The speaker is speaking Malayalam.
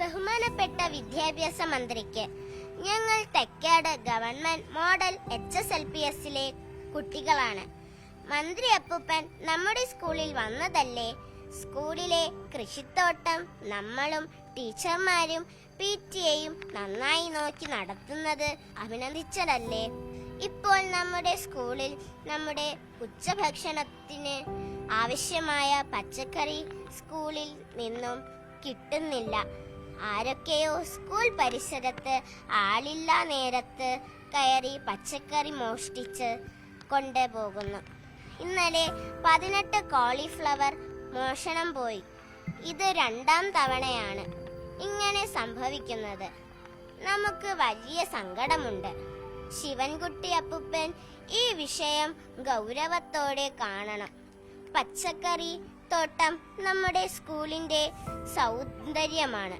ബഹുമാനപ്പെട്ട വിദ്യാഭ്യാസ മന്ത്രിക്ക് ഞങ്ങൾ തെക്കാട് ഗവൺമെന്റ് മോഡൽ HSLPSലെ കുട്ടികളാണ്. മന്ത്രി അപ്പൂപ്പൻ നമ്മുടെ സ്കൂളിൽ വന്നതല്ലേ? സ്കൂളിലെ കൃഷിത്തോട്ടം നമ്മളും ടീച്ചർമാരും PTA-യും നന്നായി നോക്കി നടത്തുന്നത് അഭിനന്ദിച്ചതല്ലേ? ഇപ്പോൾ നമ്മുടെ സ്കൂളിൽ നമ്മുടെ ഉച്ചഭക്ഷണത്തിന് ആവശ്യമായ പച്ചക്കറി സ്കൂളിൽ നിന്നും കിട്ടുന്നില്ല. ആരൊക്കെയോ സ്കൂൾ പരിസരത്ത് ആളില്ലാ നേരത്ത് കയറി പച്ചക്കറി മോഷ്ടിച്ച് കൊണ്ടുപോകുന്നു. ഇന്നലെ 18 കോളിഫ്ലവർ മോഷണം പോയി. ഇത് 2ാം തവണയാണ് ഇങ്ങനെ സംഭവിക്കുന്നത്. നമുക്ക് വലിയ സങ്കടമുണ്ട്. ശിവൻകുട്ടി അപ്പൂപ്പൻ ഈ വിഷയം ഗൗരവത്തോടെ കാണണം. പച്ചക്കറി തോട്ടം നമ്മുടെ സ്കൂളിന്റെ സൗന്ദര്യമാണ്.